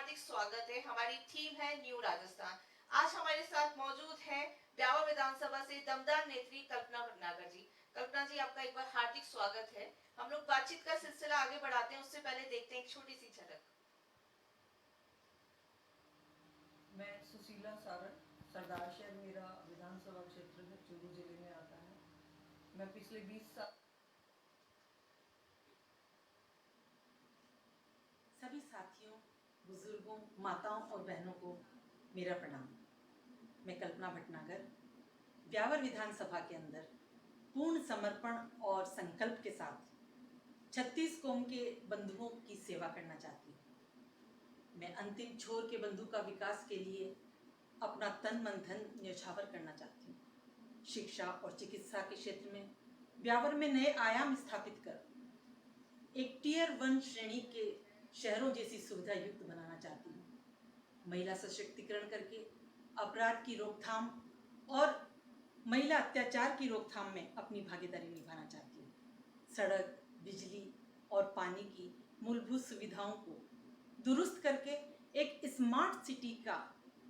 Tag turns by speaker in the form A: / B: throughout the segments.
A: हार्दिक स्वागत है। हमारी थीम है न्यू राजस्थान। आज हमारे साथ मौजूद है ब्यावर विधानसभा से दमदार नेत्री कल्पना भटनागर जी। कल्पना जी, आपका एक बार हार्दिक स्वागत है। हम लोग बातचीत का सिलसिला आगे बढ़ाते हैं, उससे पहले देखते हैं एक छोटी सी झलक।
B: मैं सुशीला सारण, सरदार शहर मेरा विधानसभा क्षेत्र है, चूरू जिले में आता है। मैं पिछले 20 साल
C: सभी साथियों, बुजुर्गों, माताओं और बहनों को मेरा प्रणाम। मैं कल्पना भटनागर ब्यावर विधानसभा के अंदर पूर्ण समर्पण और संकल्प के साथ 36 कौम के बंधुओं की सेवा करना चाहती हूँ। मैं अंतिम छोर के बंधु का विकास के लिए अपना तन मन धन न्यौछावर करना चाहती हूँ। शिक्षा और चिकित्सा के क्षेत्र में ब्यावर में नए आयाम स्थापित कर एक टियर 1 श्रेणी के शहरों जैसी सुविधा युक्त बनाना चाहती हूँ। महिला सशक्तिकरण करके अपराध की रोकथाम और महिला अत्याचार की रोकथाम में अपनी भागीदारी निभाना चाहती हूँ। सड़क, बिजली और पानी की मूलभूत सुविधाओं को दुरुस्त करके एक स्मार्ट सिटी का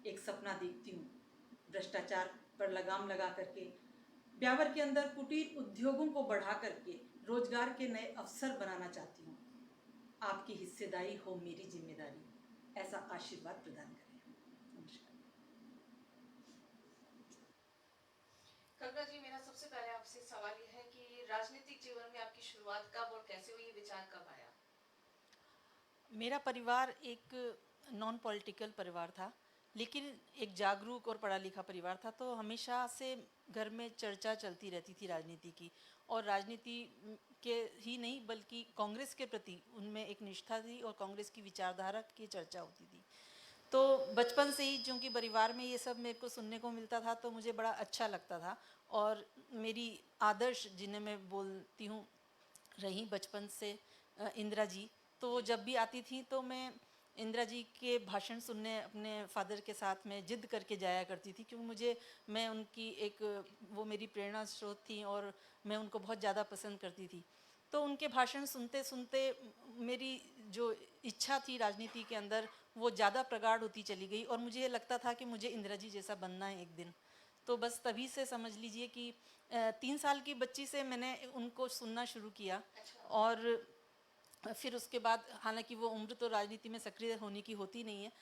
C: एक सपना देखती हूँ। भ्रष्टाचार पर लगाम लगा करके ब्यावर के अंदर कुटीर उद्योगों को बढ़ा करके रोजगार के नए अवसर बनाना चाहती हूँ। आपकी हिस्सेदारी हो मेरी जिम्मेदारी, ऐसा आशीर्वाद प्रदान करें। नमस्कार।
A: कल्पना जी, मेरा सबसे पहले आपसे सवाल यह है कि राजनीतिक जीवन में आपकी शुरुआत कब और कैसे हुई, ये विचार कब आया?
D: मेरा परिवार एक नॉन पॉलिटिकल परिवार था, लेकिन एक जागरूक और पढ़ा लिखा परिवार था। तो हमेशा से घर में चर्चा चलती रहती थी राजनीति की, और राजनीति के ही नहीं बल्कि कांग्रेस के प्रति उनमें एक निष्ठा थी और कांग्रेस की विचारधारा की चर्चा होती थी। तो बचपन से ही चूँकि परिवार में ये सब मेरे को सुनने को मिलता था, तो मुझे बड़ा अच्छा लगता था। और मेरी आदर्श जिन्हें मैं बोलती हूँ रही बचपन से इंदिरा जी। तो जब भी आती थी तो मैं इंदिरा जी के भाषण सुनने अपने फादर के साथ में जिद करके जाया करती थी, क्योंकि मैं उनकी एक वो मेरी प्रेरणा स्रोत थी और मैं उनको बहुत ज़्यादा पसंद करती थी। तो उनके भाषण सुनते सुनते मेरी जो इच्छा थी राजनीति के अंदर वो ज़्यादा प्रगाढ़ होती चली गई, और मुझे ये लगता था कि मुझे इंदिरा जी जैसा बनना है एक दिन। तो बस तभी से समझ लीजिए कि 3 साल की बच्ची से मैंने उनको सुनना शुरू किया। और फिर उसके बाद, हालांकि वो उम्र तो राजनीति में सक्रिय होने की होती नहीं है,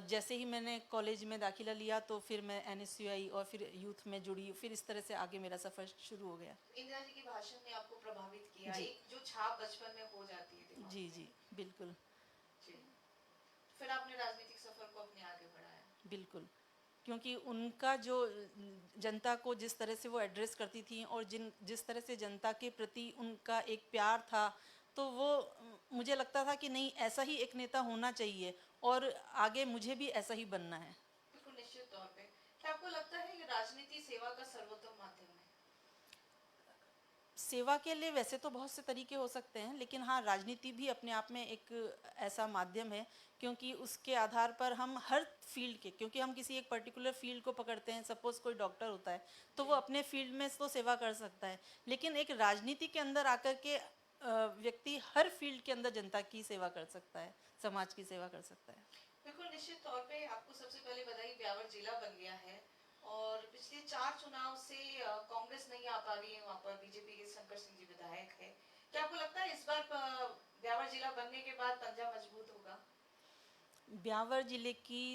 D: जैसे ही मैंने कॉलेज में दाखिला लिया तो फिर मैं NSUI और फिर यूथ में जुड़ी, फिर इस तरह से आगे मेरा सफ़र शुरू हो गया।
A: इंदिरा जी के भाषण ने आपको प्रभावित किया,
D: जी
A: एक जो छाप बचपन में हो जाती है दिमाग
D: जी
A: में।
D: जी बिल्कुल।
A: जी। फिर आपने राजनीतिक सफर को अपने आगे बढ़ाया।
D: बिल्कुल, क्योंकि उनका जो जनता को जिस तरह से वो एड्रेस करती थी और जिस तरह से जनता के प्रति उनका एक प्यार था, तो वो मुझे लगता था कि नहीं, ऐसा ही एक नेता होना चाहिए और आगे मुझे भी ऐसा ही बनना है।
A: बिल्कुल, निश्चित तौर पे। क्या आपको लगता है कि राजनीति सेवा का सर्वोत्तम माध्यम है?
D: सेवा के लिए वैसे तो बहुत से तरीके हो सकते हैं, लेकिन हाँ, राजनीति भी अपने आप में एक ऐसा माध्यम है, क्योंकि उसके आधार पर हम हर फील्ड के, क्योंकि हम किसी एक पर्टिकुलर फील्ड को पकड़ते हैं, सपोज़ कोई डॉक्टर होता है तो वो अपने फील्ड में तो सेवा कर सकता है, लेकिन एक राजनीति के अंदर आकर के व्यक्ति हर फील्ड के अंदर जनता की सेवा कर सकता है, समाज की सेवा कर सकता है।
A: बिल्कुल, निश्चित तौर पे। आपको सबसे पहले बधाई, ब्यावर जिला बन गया है और पिछले 4 चुनाव से कांग्रेस नहीं आ पा रही है, वहाँ पर बीजेपी के शंकर सिंह जी विधायक है। क्या आपको लगता है इस बार ब्यावर जिला बनने के बाद पंजा मजबूत होगा?
D: ब्यावर जिले की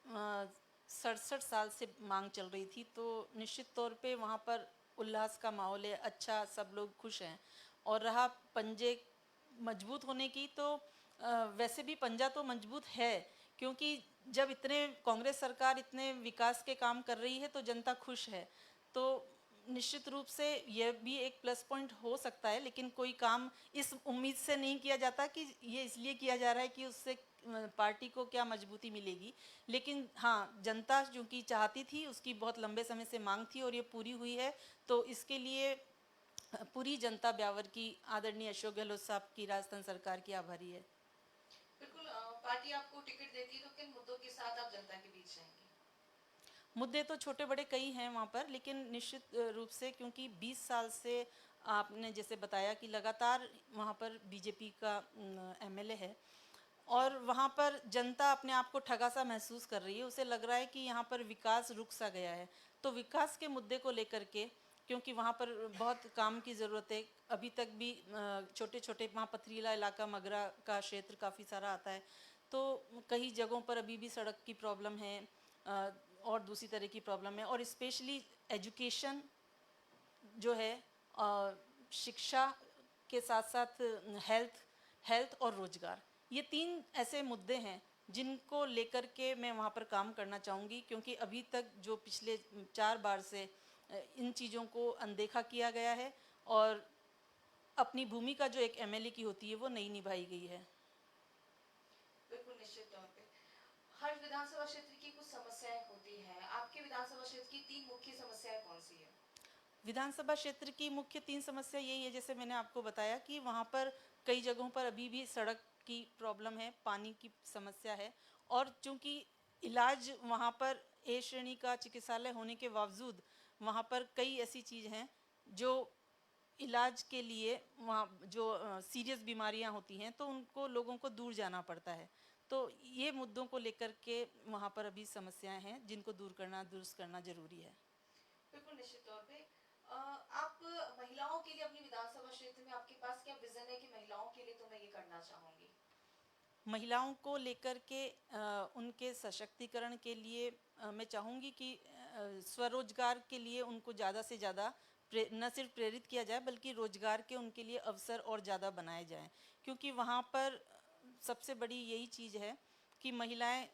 D: 67 साल से मांग चल रही थी, तो निश्चित तौर पे वहाँ पर उल्लास का माहौल है, अच्छा, सब लोग खुश हैं। और रहा पंजे मजबूत होने की, तो वैसे भी पंजा तो मजबूत है, क्योंकि जब इतने कांग्रेस सरकार इतने विकास के काम कर रही है तो जनता खुश है। तो निश्चित रूप से यह भी एक प्लस पॉइंट हो सकता है, लेकिन कोई काम इस उम्मीद से नहीं किया जाता कि ये इसलिए किया जा रहा है कि उससे पार्टी को क्या मजबूती मिलेगी। लेकिन हाँ, जनता जो कि चाहती थी, उसकी बहुत लंबे समय से मांग थी और ये पूरी हुई है, तो इसके लिए पूरी जनता ब्यावर की आदरणीय अशोक गहलोत साहब की राजस्थान सरकार की आभारी है।
A: बिल्कुल, पार्टी आपको टिकट देती है तो किन मुद्दों के साथ आप जनता के बीच जाएंगे?
D: मुद्दे तो छोटे बड़े कई हैं वहाँ पर, लेकिन निश्चित रूप से, क्योंकि 20 साल से आपने जैसे बताया कि लगातार वहाँ पर बीजेपी का MLA है, और वहाँ पर जनता अपने आप को ठगा सा महसूस कर रही है, उसे लग रहा है कि यहाँ पर विकास रुक सा गया है। तो विकास के मुद्दे को लेकर के, क्योंकि वहाँ पर बहुत काम की ज़रूरत है, अभी तक भी छोटे छोटे वहाँ पथरीला इलाका मगरा का क्षेत्र काफ़ी सारा आता है, तो कई जगहों पर अभी भी सड़क की प्रॉब्लम है और दूसरी तरह की प्रॉब्लम है। और स्पेशली एजुकेशन जो है, शिक्षा के साथ साथ हेल्थ और रोजगार, ये 3 ऐसे मुद्दे हैं जिनको लेकर के मैं वहाँ पर काम करना चाहूँगी, क्योंकि अभी तक जो पिछले 4 बार से इन चीज़ों को अनदेखा किया गया है और अपनी भूमिका जो एक एमएलए की होती है वो नहीं निभाई गई है।
A: बिल्कुल निश्चित तौर पे हर विधानसभा क्षेत्र की कुछ समस्याएं होती हैं। आपके विधानसभा क्षेत्र की 3 मुख्य समस्याएं कौन सी है?
D: विधानसभा क्षेत्र की मुख्य 3 समस्या यही है, जैसे मैंने आपको बताया कि वहाँ पर कई जगहों पर अभी भी सड़क की प्रॉब्लम है, पानी की समस्या है, और चूंकि इलाज वहाँ पर ए श्रेणी का चिकित्सालय होने के बावजूद वहाँ पर कई ऐसी चीज़ हैं जो इलाज के लिए, वहाँ जो सीरियस बीमारियाँ होती हैं तो उनको लोगों को दूर जाना पड़ता है। तो ये मुद्दों को लेकर के वहाँ पर अभी समस्याएं हैं जिनको दुरुस्त करना ज़रूरी है।
A: बिल्कुल निश्चित तौर पे आप महिलाओं के लिए अपनी विधानसभा क्षेत्र में आपके पास क्या विजन है कि महिलाओं के लिए तो मैं ये करना चाहूंगी?
D: महिलाओं को लेकर के उनके सशक्तिकरण के लिए मैं चाहूँगी कि स्वरोजगार के लिए उनको ज़्यादा से ज़्यादा न सिर्फ प्रेरित किया जाए बल्कि रोजगार के उनके लिए अवसर और ज़्यादा बनाए जाएं, क्योंकि वहाँ पर सबसे बड़ी यही चीज़ है कि महिलाएं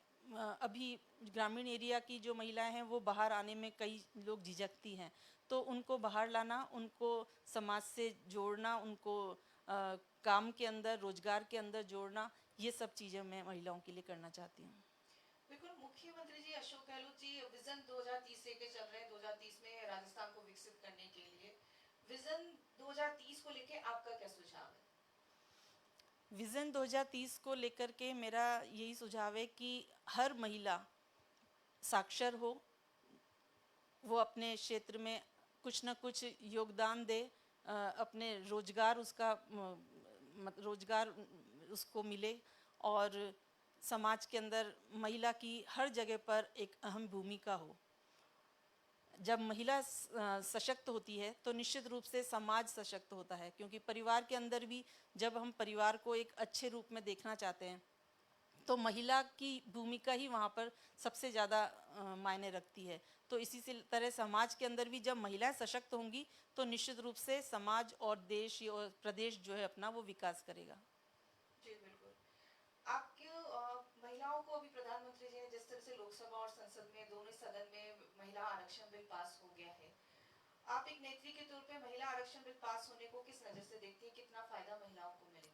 D: अभी ग्रामीण एरिया की जो महिलाएं हैं वो बाहर आने में कई लोग झिझकती हैं, तो उनको बाहर लाना, उनको समाज से जोड़ना, उनको काम के अंदर, रोजगार के अंदर जोड़ना, ये सब चीज़ें मैं महिलाओं के लिए करना चाहती हूँ।
A: बिल्कुल, मुख्यमंत्री जी अशोक गहलोत जी विजन 2030 लेके चल रहे हैं, 2030 में राजस्थान को विकसित करने के लिए। विजन 2030 को लेके आपका क्या सुझाव है?
D: विज़न 2030 को लेकर के मेरा यही सुझाव है कि हर महिला साक्षर हो, वो अपने क्षेत्र में कुछ न कुछ योगदान दे, अपने रोजगार रोजगार उसको मिले, और समाज के अंदर महिला की हर जगह पर एक अहम भूमिका हो। जब महिला सशक्त होती है तो निश्चित रूप से समाज सशक्त होता है, क्योंकि परिवार के अंदर भी जब हम परिवार को एक अच्छे रूप में देखना चाहते हैं तो महिला की भूमिका ही वहाँ पर सबसे ज़्यादा मायने रखती है। तो इसी से तरह समाज के अंदर भी जब महिलाएं सशक्त होंगी तो निश्चित रूप से समाज और देश और प्रदेश जो है अपना वो विकास करेगा।
A: जी बिल्कुल। आपके महिलाओं को अभी प्रधानमंत्री जी ने जिस तरह से लोकसभा और संसद में दोनों सदन में महिला आरक्षण बिल पास हो गया है, आप एक नेत्री के तौर पे महिला आरक्षण बिल पास होने को किस नज़र से देखती हैं? कितना फायदा महिलाओं को मिलेगा?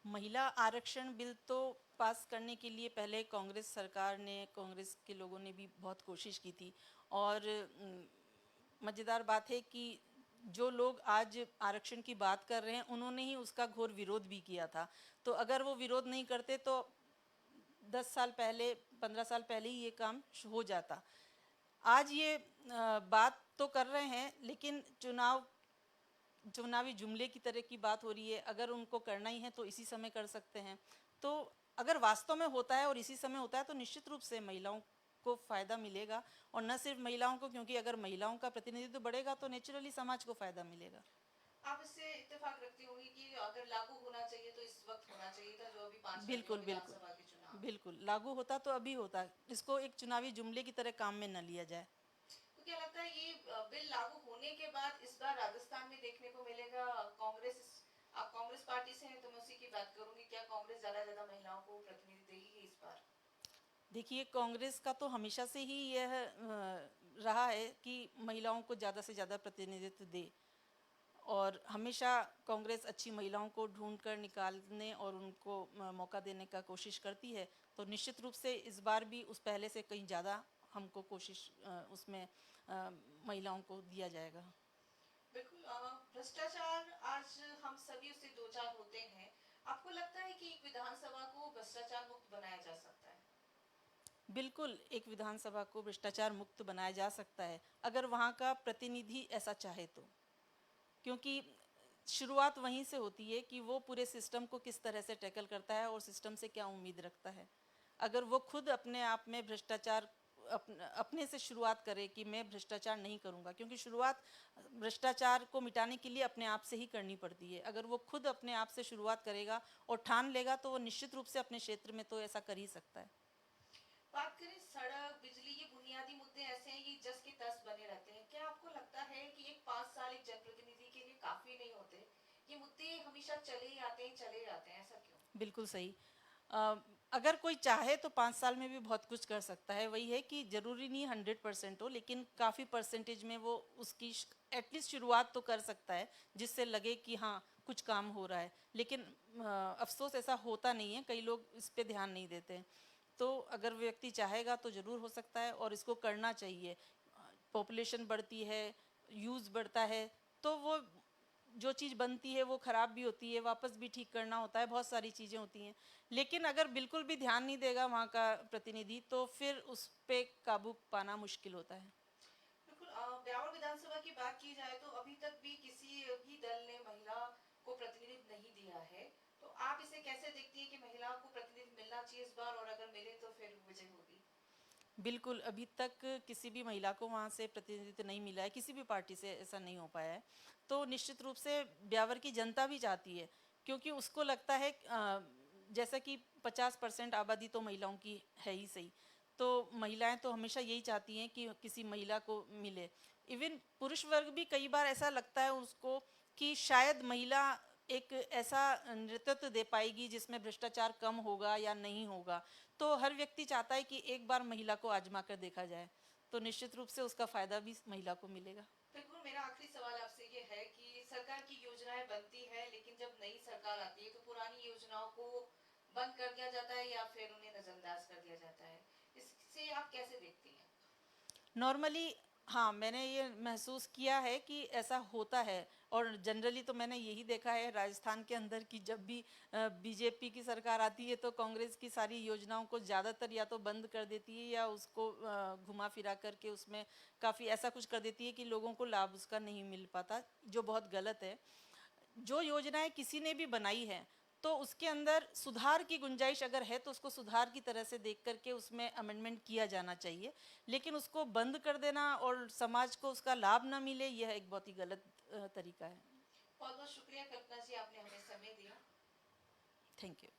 D: महिला आरक्षण बिल तो पास करने के लिए पहले कांग्रेस सरकार ने, कांग्रेस के लोगों ने भी बहुत कोशिश की थी, और मज़ेदार बात है कि जो लोग आज आरक्षण की बात कर रहे हैं उन्होंने ही उसका घोर विरोध भी किया था। तो अगर वो विरोध नहीं करते तो 10 साल पहले, 15 साल पहले ही ये काम हो जाता। आज ये बात तो कर रहे हैं लेकिन चुनावी जुमले की तरह की बात हो रही है। अगर उनको करना ही है तो इसी समय कर सकते हैं। तो अगर वास्तव में होता है और इसी समय होता है तो निश्चित रूप से महिलाओं को फ़ायदा मिलेगा, और न सिर्फ महिलाओं को, क्योंकि अगर महिलाओं का प्रतिनिधित्व बढ़ेगा तो नेचुरली समाज को फ़ायदा मिलेगा।
A: आप इससे इत्तेफाक रखती होंगी कि अगर लागू होना चाहिए तो इस वक्त होना चाहिए था, जो अभी 5
D: बिल्कुल बिल्कुल
A: विधानसभा के चुनाव।
D: बिल्कुल, लागू होता तो अभी होता, इसको एक चुनावी जुमले की तरह काम में न लिया जाए।
A: तो क्या लगता है ये बिल लागू होने के बाद इस बार राजस्थान में देखने को मिलेगा कांग्रेस? आप कांग्रेस पार्टी से हैं तो मैं उसी की बात करूंगी, क्या कांग्रेस ज्यादा महिलाओं को प्रतिनिधि देगी इस बार?
D: देखिए, कांग्रेस का तो हमेशा से ही यह रहा है कि महिलाओं को ज़्यादा से ज़्यादा प्रतिनिधित्व दे, और हमेशा कांग्रेस अच्छी महिलाओं को ढूंढ कर निकालने और उनको मौका देने का कोशिश करती है। तो निश्चित रूप से इस बार भी उस पहले से कहीं ज़्यादा हमको कोशिश उसमें महिलाओं को दिया जाएगा।
A: बिल्कुल। भ्रष्टाचार आज हम सभी उससे दो चार होते हैं। आपको लगता है कि एक विधानसभा को भ्रष्टाचार मुक्त बनाया जा सकता है?
D: बिल्कुल, एक विधानसभा को भ्रष्टाचार मुक्त बनाया जा सकता है अगर वहाँ का प्रतिनिधि ऐसा चाहे तो, क्योंकि शुरुआत वहीं से होती है कि वो पूरे सिस्टम को किस तरह से टैकल करता है और सिस्टम से क्या उम्मीद रखता है। अगर वो खुद अपने आप में भ्रष्टाचार अपने से शुरुआत करे कि मैं भ्रष्टाचार नहीं करूंगा, क्योंकि शुरुआत भ्रष्टाचार को मिटाने के लिए अपने आप से ही करनी पड़ती है। अगर वो खुद अपने आप से शुरुआत करेगा और ठान लेगा तो वो निश्चित रूप से अपने क्षेत्र में तो ऐसा कर ही सकता है।
A: बात करें सड़क, बिजली, ये बुनियादी मुद्दे ऐसे हैं कि जस के तस बने रहते हैं। क्या आपको लगता है कि एक 5 साल एक जनप्रतिनिधि के लिए काफी नहीं होते? ये मुद्दे हमेशा चले ही आते हैं, चले जाते हैं, ऐसा क्यों?
D: बिल्कुल सही। अ, अगर कोई चाहे तो 5 साल में भी बहुत कुछ कर सकता है। वही है कि जरूरी नहीं 100% हो, लेकिन काफ़ी परसेंटेज में वो उसकी एटलीस्ट शुरुआत तो कर सकता है, जिससे लगे कि हाँ कुछ काम हो रहा है। लेकिन अफसोस ऐसा होता नहीं है, कई लोग इस पे ध्यान नहीं देते हैं। तो अगर व्यक्ति चाहेगा तो ज़रूर हो सकता है और इसको करना चाहिए। पॉपुलेशन बढ़ती है, यूज़ बढ़ता है, तो वो जो चीज़ बनती है वो ख़राब भी होती है, वापस भी ठीक करना होता है, बहुत सारी चीज़ें होती हैं। लेकिन अगर बिल्कुल भी ध्यान नहीं देगा वहाँ का प्रतिनिधि तो फिर उस पे काबू पाना मुश्किल होता है।
A: बिल्कुल। ब्यावर विधानसभा की बात की जाए तो अभी तक भी किसी भी दल ने महिला को प्रतिनिधित्व नहीं दिया है। तो आप इसे कैसे देखती हैं कि महिला को प्रतिनिधित्व मिलना चाहिए इस बार, और अगर मिले तो फिर विजय होगी?
D: बिल्कुल, अभी तक किसी भी महिला को वहाँ से प्रतिनिधित्व नहीं मिला है, किसी भी पार्टी से ऐसा नहीं हो पाया है। तो निश्चित रूप से ब्यावर की जनता भी चाहती है, क्योंकि उसको लगता है जैसा कि 50% आबादी तो महिलाओं की है ही सही। तो महिलाएं तो हमेशा यही चाहती हैं कि किसी महिला को मिले। इवन पुरुष वर्ग भी कई बार ऐसा लगता है उसको कि शायद महिला एक ऐसा नेतृत्व दे पाएगी जिसमें भ्रष्टाचार कम होगा या नहीं होगा। तो हर व्यक्ति चाहता है कि एक बार महिला को आजमा कर देखा जाए, तो निश्चित रूप से उसका फायदा भी महिला को मिलेगा।
A: बिल्कुल। मेरा आखिरी सवाल आपसे ये है कि सरकार की योजनाएं बनती है, लेकिन जब नई सरकार आती है तो पुरानी योजनाओं को बंद कर दिया जाता है या फिर उन्हें नजरअंदाज कर दिया जाता है। इससे आप कैसे देखती हैं?
D: नॉर्मली हाँ, मैंने ये महसूस किया है कि ऐसा होता है। और जनरली तो मैंने यही देखा है राजस्थान के अंदर कि जब भी बीजेपी की सरकार आती है तो कांग्रेस की सारी योजनाओं को ज़्यादातर या तो बंद कर देती है या उसको घुमा फिरा करके उसमें काफ़ी ऐसा कुछ कर देती है कि लोगों को लाभ उसका नहीं मिल पाता, जो बहुत गलत है। जो योजनाएं किसी ने भी बनाई है तो उसके अंदर सुधार की गुंजाइश अगर है तो उसको सुधार की तरह से देख करके उसमें अमेंडमेंट किया जाना चाहिए। लेकिन उसको बंद कर देना और समाज को उसका लाभ ना मिले, यह एक बहुत ही गलत तरीका है।
A: बहुत बहुत शुक्रिया कल्पना जी, आपने हमें समय दिया।
D: Thank you.